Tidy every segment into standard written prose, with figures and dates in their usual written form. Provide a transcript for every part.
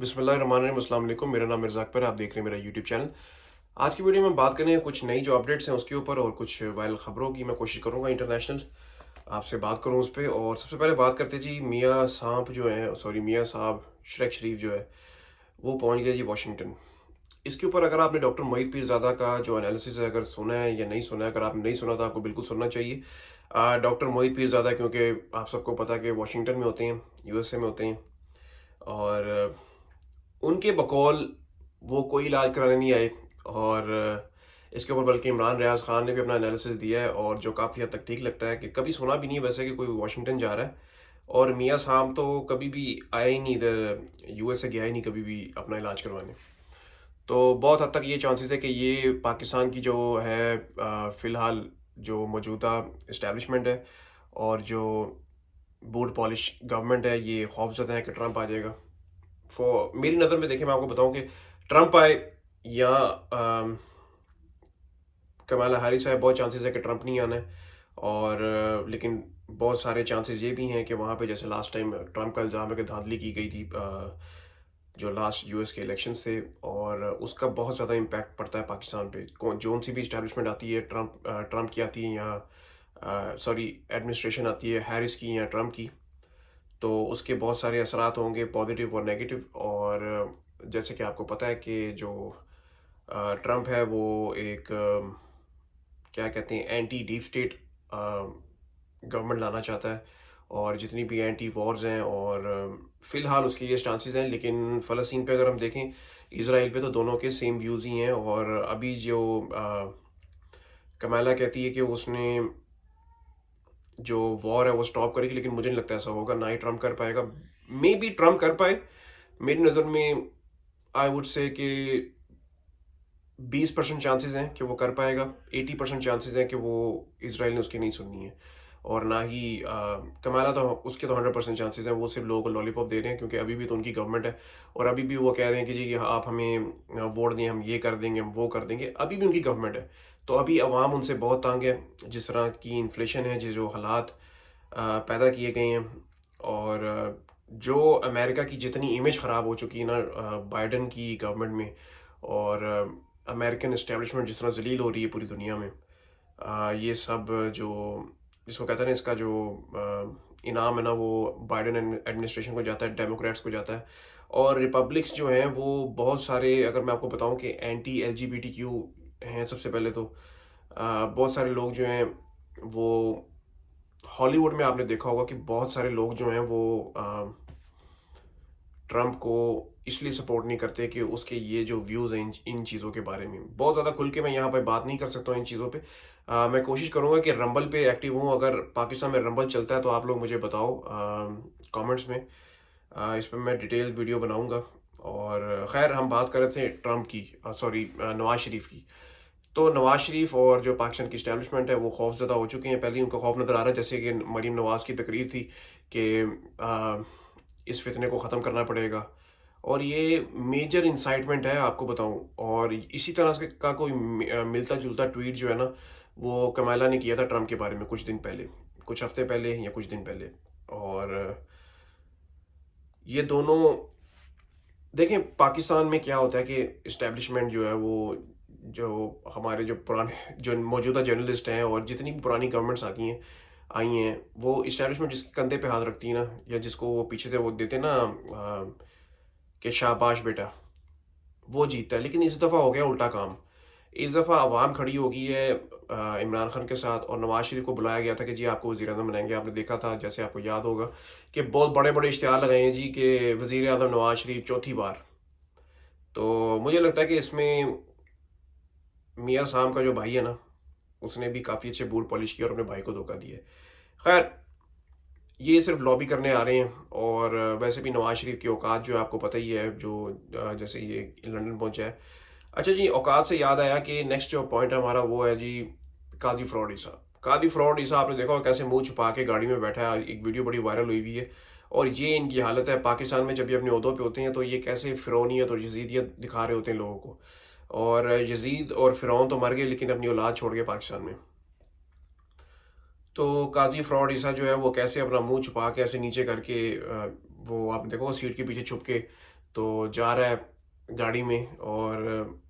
बिस्मिल्लाहिर्रहमानिर्रहीम, अस्सलाम वालेकुम। मेरा नाम मिर्ज़ा अकबर है, आप देख रहे हैं मेरा यूट्यूब चैनल। आज की वीडियो में बात करें कुछ नई जो अपडेट्स हैं उसके ऊपर और कुछ वायरल ख़बरों की मैं कोशिश करूँगा इंटरनेशनल आपसे बात करूँ उस पे। और सबसे पहले बात करते हैं जी, मियाँ साहब शेख शरीफ जो है वो पहुँच गए जी वाशिंगटन। इसके ऊपर अगर आपने डॉक्टर मोहित पीरज़ादा का जो एनालिसिस है अगर सुना है या नहीं सुना है, अगर आपने नहीं सुना तो आपको बिल्कुल सुनना चाहिए। डॉक्टर मोहित पीरज़ादा, क्योंकि आप सबको पता है कि वाशिंगटन में होते हैं, यूएसए में होते हैं। और उनके बकौल वो कोई इलाज कराने नहीं आए। और इसके ऊपर बल्कि इमरान रियाज खान ने भी अपना एनालिसिस दिया है, और जो काफ़ी हद तक ठीक लगता है कि कभी सुना भी नहीं है वैसे कि कोई वाशिंगटन जा रहा है। और मियाँ साहब तो कभी भी आया ही नहीं इधर, यूएसए गया ही नहीं कभी भी अपना इलाज करवाने। तो बहुत हद तक ये चांसेस है कि ये पाकिस्तान की जो है फ़िलहाल जो मौजूदा इस्टेब्लिशमेंट है और जो बूट पॉलिश गवर्नमेंट है, ये खौफज़दा है कि ट्रंप आ जाएगा। मेरी नज़र में देखिए, मैं आपको बताऊं कि ट्रंप आए या कमाला हैरिस आए, बहुत चांसेस है कि ट्रंप नहीं आना है। और लेकिन बहुत सारे चांसेस ये भी हैं कि वहाँ पे जैसे लास्ट टाइम ट्रंप का इल्ज़ाम है कि धांधली की गई थी जो लास्ट यूएस के इलेक्शन से, और उसका बहुत ज़्यादा इम्पैक्ट पड़ता है पाकिस्तान पे। जोन सी भी इस्टेब्लिशमेंट आती है, ट्रंप की आती है या सॉरी एडमिनिस्ट्रेशन आती है हैरिस की या ट्रंप की, तो उसके बहुत सारे असरात होंगे, पॉजिटिव और नेगेटिव। और जैसे कि आपको पता है कि जो ट्रंप है वो एक क्या कहते हैं, एंटी डीप स्टेट गवर्नमेंट लाना चाहता है, और जितनी भी एंटी वॉर्स हैं। और फ़िलहाल उसके ये स्टांसेस हैं। लेकिन फ़लस्तीन पे अगर हम देखें, इसराइल पे, तो दोनों के सेम व्यूज़ ही हैं। और अभी जो कमाला कहती है कि उसने जो वॉर है वो स्टॉप करेगी, लेकिन मुझे नहीं लगता ऐसा होगा, ना ही ट्रम्प कर पाएगा। मे बी ट्रम्प कर पाए, मेरी नज़र में आई वुड से कि 20% चांसेस हैं कि वो कर पाएगा, 80% चांसेस हैं कि वो इसराइल ने उसकी नहीं सुननी है। और ना ही कमाला, तो उसके तो 100% चांसेस हैं, वो सिर्फ लोगों को लॉलीपॉप दे रहे हैं क्योंकि अभी भी तो उनकी गवर्नमेंट है। और अभी भी वो कह रहे हैं कि जी कि आप हमें वोट दें, हम ये कर देंगे, हम वो कर देंगे। अभी भी उनकी गवर्नमेंट है, तो अभी अवाम उनसे बहुत तंग है। जिस तरह की इन्फ्लेशन है, जिस जो हालात पैदा किए गए हैं। और जो अमेरिका की जितनी इमेज ख़राब हो चुकी है ना बाइडन की गवर्नमेंट में, और अमेरिकन इस्टेब्लिशमेंट जिस तरह जलील हो रही है पूरी दुनिया में, ये सब जो जिसको कहते हैं ना, इसका जो इनाम है ना, वो बाइडन एडमिनिस्ट्रेशन को जाता है, डेमोक्रेट्स को जाता है। और रिपब्लिक्स जो हैं वो बहुत सारे, अगर मैं आपको बताऊं कि एंटी LGBTQ हैं सबसे पहले तो। बहुत सारे लोग जो हैं वो, हॉलीवुड में आपने देखा होगा कि बहुत सारे लोग जो हैं वो ट्रंप को इसलिए सपोर्ट नहीं करते कि उसके ये जो व्यूज़ हैं इन चीज़ों के बारे में। बहुत ज़्यादा खुल के मैं यहाँ पे बात नहीं कर सकता हूँ इन चीज़ों पे। मैं कोशिश करूँगा कि रंबल पे एक्टिव हूँ। अगर पाकिस्तान में रंबल चलता है तो आप लोग मुझे बताओ कमेंट्स में। इस पे मैं डिटेल वीडियो बनाऊँगा। और खैर, हम बात कर रहे थे ट्रंप की, सॉरी नवाज शरीफ की। तो नवाज शरीफ और जो पाकिस्तान की इस्टेब्लिशमेंट है वो खौफज़दा हो चुके हैं। पहले ही उनको खौफ नज़र आ रहा है, जैसे कि मरीम नवाज़ की तकरीर थी कि इस फितने को ख़त्म करना पड़ेगा। और ये मेजर इंसाइटमेंट है, आपको बताऊं। और इसी तरह से का कोई मिलता जुलता ट्वीट जो है ना, वो कमाला ने किया था ट्रम्प के बारे में कुछ दिन पहले, कुछ हफ्ते पहले या कुछ दिन पहले। और ये दोनों, देखें पाकिस्तान में क्या होता है कि इस्टेब्लिशमेंट जो है वो, जो हमारे जो पुराने जो मौजूदा जर्नलिस्ट हैं और जितनी भी पुरानी गवर्नमेंट्स आई हैं, वो इस्टेब्लिशमेंट जिसके कंधे पे हाथ रखती है ना, या जिसको वो पीछे से वो देते हैं ना कि शाबाश बेटा, वो जीतता है। लेकिन इस दफ़ा हो गया उल्टा काम। इस दफ़ा अवाम खड़ी हो गई है इमरान खान के साथ, और नवाज शरीफ को बुलाया गया था कि जी आपको वज़ीर आज़म बनाएंगे। आपने देखा था, जैसे आपको याद होगा, कि बहुत बड़े बड़े इश्तिहार लगाए हैं जी कि वज़ीर आज़म नवाज शरीफ चौथी बार। तो मुझे लगता है कि इसमें मियाँ साहब का जो भाई है ना, उसने भी काफ़ी अच्छे बूट पॉलिश किया और अपने भाई को धोखा दिया है। खैर, ये सिर्फ लॉबी करने आ रहे हैं। और वैसे भी नवाज शरीफ की औकात जो है आपको पता ही है, जो जैसे ये लंदन पहुंचा है। अच्छा जी, औकात से याद आया कि नेक्स्ट जो पॉइंट है हमारा वो है जी, कादी फ्रॉड ईसा। कादी फ्रॉड ईसा, आपने देखा होगा कैसे मुंह छुपा के गाड़ी में बैठा है, एक वीडियो बड़ी वायरल हुई हुई है। और ये इनकी हालत है पाकिस्तान में, जब ये अपने ओहदों पे होते हैं तो ये कैसे फ़िरौनियत और यजीदियत दिखा रहे होते हैं लोगों को। और यजीद और फ़िरौन तो मर गए, लेकिन अपनी औलाद छोड़ गए पाकिस्तान में। तो काज़ी फ्रॉड ईसा जो है वो कैसे अपना मुंह छुपा के ऐसे नीचे करके वो आप देखो सीट के पीछे छुप के तो जा रहा है गाड़ी में, और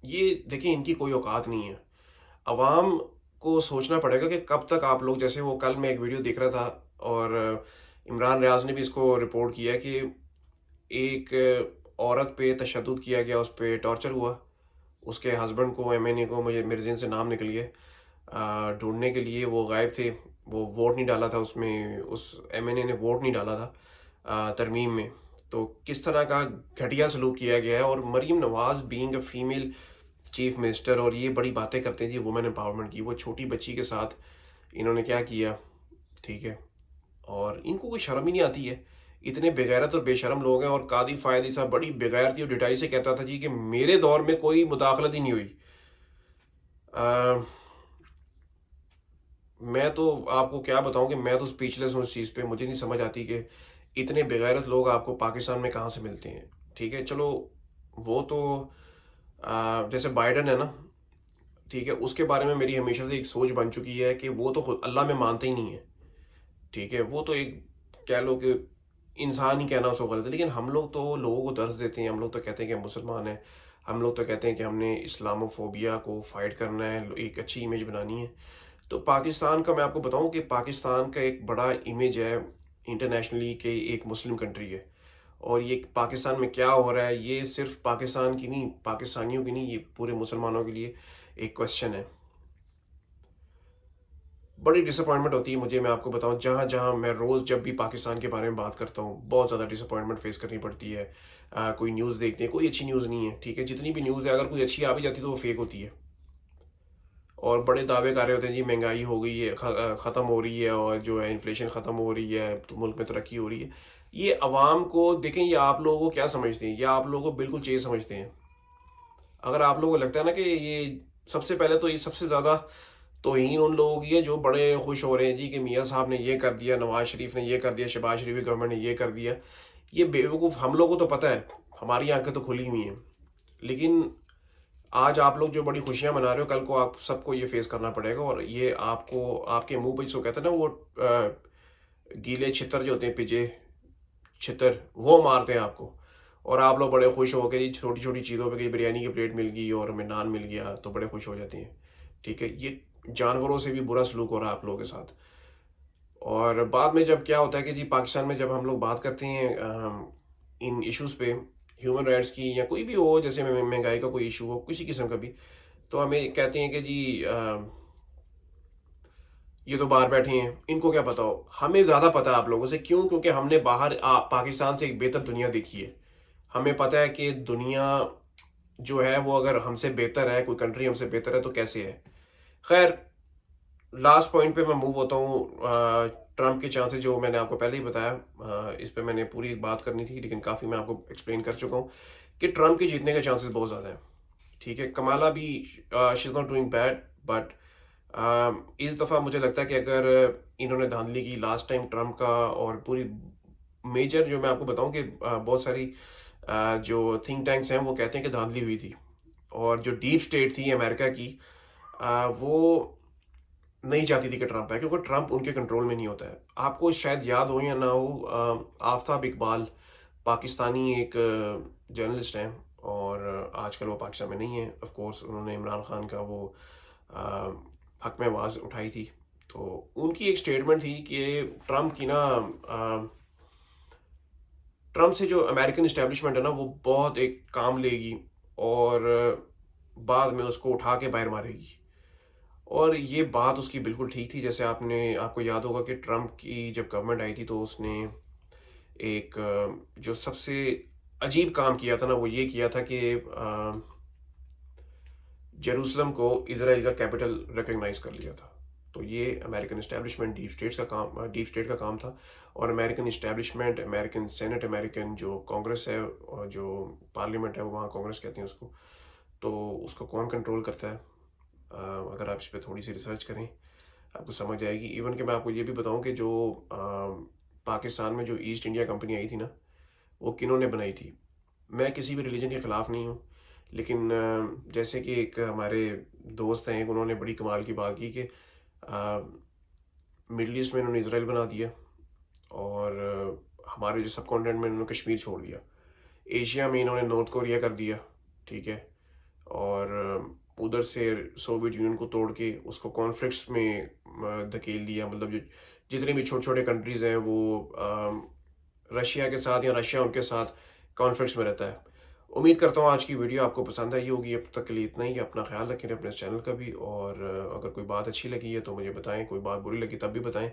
ये देखिए इनकी कोई औकात नहीं है। अवाम को सोचना पड़ेगा कि कब तक आप लोग, जैसे वो कल मैं एक वीडियो देख रहा था, और इमरान रियाज ने भी इसको रिपोर्ट किया कि एक औरत पे तशद्दुद किया गया, उस पे टॉर्चर हुआ। उसके हस्बैंड को, एमएनए को, मुझे मेरे ज़हन से नाम निकल गया, ढूँढने के लिए वो गायब थे। वो वोट नहीं डाला था उसमें, उस एमएनए ने वोट नहीं डाला था तरमीम में। तो किस तरह का घटिया सलूक किया गया है। और Maryam Nawaz being a female chief minister, और ये बड़ी बातें करते हैं जी वुमेन एम्पावरमेंट की, वो छोटी बच्ची के साथ इन्होंने क्या किया, ठीक है। और इनको कोई शर्म ही नहीं आती है। इतने बेगैरत और बेशर्म लोग हैं। और कादी फायदी साहब बड़ी बेगैरती और डिटाई से कहता था जी कि मेरे दौर में कोई मुदाखलत ही नहीं हुई। अ, मैं तो आपको क्या बताऊं कि मैं तो स्पीचलेस हूँ इस चीज़ पे। मुझे नहीं समझ आती कि इतने बेगैरत लोग आपको पाकिस्तान में कहाँ से मिलते हैं। ठीक है, चलो वो तो जैसे बाइडन है ना, ठीक है, उसके बारे में मेरी हमेशा से एक सोच बन चुकी है कि वो तो खुद अल्लाह में मानते ही नहीं है। ठीक है, वो तो एक, कह लो कि इंसान ही कहना उसको गलत है। लेकिन हम लोग तो लोगों को दर्ज देते हैं। हम लोग तो कहते हैं कि हम मुसलमान हैं। हम लोग तो कहते हैं कि हमने इस्लामोफोबिया को फाइट करना है, एक अच्छी इमेज बनानी है। तो पाकिस्तान का मैं आपको बताऊं कि पाकिस्तान का एक बड़ा इमेज है इंटरनेशनली कि एक मुस्लिम कंट्री है। और ये पाकिस्तान में क्या हो रहा है, ये सिर्फ पाकिस्तान की नहीं, पाकिस्तानियों की नहीं, ये पूरे मुसलमानों के लिए एक क्वेश्चन है। बड़ी डिसअपॉइंटमेंट होती है मुझे, मैं आपको बताऊं, जहाँ जहाँ मैं रोज़ जब भी पाकिस्तान के बारे में बात करता हूँ बहुत ज़्यादा डिसअपॉइंटमेंट फेस करनी पड़ती है। कोई न्यूज़ देखते हैं, कोई अच्छी न्यूज़ नहीं है। ठीक है, जितनी भी न्यूज़ है अगर कोई अच्छी आ भी जाती है तो वो फेक होती है। और बड़े दावे कर रहे होते हैं जी महंगाई हो गई है, ख़त्म हो रही है, और जो है इन्फ्लेशन ख़त्म हो रही है, तो मुल्क में तरक्की हो रही है। ये अवाम को देखें, ये आप लोगों को क्या समझते हैं, या आप लोगों को बिल्कुल चीज़ समझते हैं। अगर आप लोगों को लगता है ना कि ये, सबसे पहले तो ये सबसे ज़्यादा तौहीन उन लोगों की है जो बड़े खुश हो रहे हैं जी कि मियाँ साहब ने ये कर दिया, नवाज शरीफ ने ये कर दिया, शहबाज शरीफ की गवर्नमेंट ने ये कर दिया। ये बेवकूफ़, हम लोगों को तो पता है, हमारी आंखें तो खुली हुई हैं। लेकिन आज आप लोग जो बड़ी खुशियां मना रहे हो, कल को आप सबको ये फेस करना पड़ेगा। और ये आपको, आपके मुंह पे जिसको कहते हैं ना, वो गीले छितर जो होते हैं, पिजे छितर, वो मारते हैं आपको। और आप लोग बड़े खुश हो गए छोटी छोटी चीज़ों पे कि बिरयानी की प्लेट मिल गई और हमें नान मिल गया तो बड़े खुश हो जाते हैं। ठीक है, ये जानवरों से भी बुरा सलूक हो रहा है आप लोगों के साथ। और बाद में जब क्या होता है कि जी पाकिस्तान में जब हम लोग बात करते हैं इन इश्यूज़ पे, ह्यूमन राइट्स की या कोई भी हो, जैसे महंगाई का कोई इशू हो किसी किस्म का भी, तो हमें कहते हैं कि जी ये तो बाहर बैठे हैं, इनको क्या पता हो। हमें ज़्यादा पता है आप लोगों से। क्यों? क्योंकि हमने बाहर पाकिस्तान से एक बेहतर दुनिया देखी है। हमें पता है कि दुनिया जो है वो अगर हमसे बेहतर है, कोई कंट्री हमसे बेहतर है तो कैसे है। खैर, लास्ट पॉइंट पे मैं मूव होता हूँ। ट्रम्प के चांसेस जो मैंने आपको पहले ही बताया, इस पे मैंने पूरी बात करनी थी लेकिन काफ़ी मैं आपको एक्सप्लेन कर चुका हूँ कि ट्रम्प के जीतने के चांसेस बहुत ज़्यादा हैं। ठीक है, कमाला भी, she is not doing bad, but इस दफ़ा मुझे लगता है कि अगर इन्होंने धांधली की लास्ट टाइम ट्रम्प का, और पूरी मेजर जो मैं आपको बताऊं कि बहुत सारी जो थिंक टैंक्स हैं वो कहते हैं कि धांधली हुई थी। और जो डीप स्टेट थी अमेरिका की, वो नहीं चाहती थी कि ट्रम्प आए, क्योंकि ट्रम्प उनके कंट्रोल में नहीं होता है। आपको शायद याद हो या ना हो, आफ्ताब इकबाल पाकिस्तानी एक जर्नलिस्ट हैं, और आजकल वो पाकिस्तान में नहीं है। ऑफ कोर्स उन्होंने इमरान खान का वो अ, हक में आवाज़ उठाई थी। तो उनकी एक स्टेटमेंट थी कि ट्रम्प की ना, ट्रम्प से जो अमेरिकन इस्टेब्लिशमेंट है ना वो बहुत एक काम लेगी, और बाद में उसको उठा के बाहर मारेगी। और ये बात उसकी बिल्कुल ठीक थी। जैसे आपको याद होगा कि ट्रम्प की जब गवर्नमेंट आई थी तो उसने एक जो सबसे अजीब काम किया था ना, वो ये किया था कि जेरूसलम को इसराइल का कैपिटल रिकग्नाइज कर लिया था। तो ये अमेरिकन इस्टेब्लिशमेंट, डीप स्टेट का काम था। और American establishment, American senate, American जो कांग्रेस है, और जो पार्लियामेंट है, वहाँ कांग्रेस कहते हैं उसको, तो उसको कौन कंट्रोल करता है? अगर आप इस पर थोड़ी सी रिसर्च करें आपको समझ आएगी। इवन कि मैं आपको ये भी बताऊं कि जो पाकिस्तान में जो ईस्ट इंडिया कंपनी आई थी ना, वो किन्होंने बनाई थी। मैं किसी भी रिलीजन के ख़िलाफ़ नहीं हूँ, लेकिन जैसे कि एक हमारे दोस्त हैं, उन्होंने बड़ी कमाल की बात की कि मिडल ईस्ट में उन्होंने इसराइल बना दिया, और हमारे जो सब कॉन्टिनेंट में उन्होंने कश्मीर छोड़ दिया। एशिया में इन्होंने नॉर्थ कोरिया कर दिया, ठीक है, और उधर से सोवियत यूनियन को तोड़ के उसको कॉन्फ्लिक्ट्स में धकेल दिया। मतलब जो जितने भी छोटे छोटे कंट्रीज़ हैं वो रशिया के साथ या रशिया उनके साथ कॉन्फ्लिक्ट्स में रहता है। उम्मीद करता हूँ आज की वीडियो आपको पसंद आई होगी। अब तक के लिए इतना ही। अपना ख्याल रखें अपने चैनल का भी, और अगर कोई बात अच्छी लगी है तो मुझे बताएं, कोई बात बुरी लगी तब भी बताएं,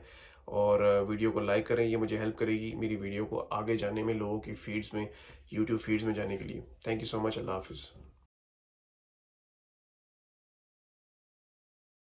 और वीडियो को लाइक करें, ये मुझे हेल्प करेगी मेरी वीडियो को आगे जाने में, लोगों की फीड्स में, यूट्यूब फीड्स में जाने के लिए। Thank you so much. अल्लाह हाफिज़।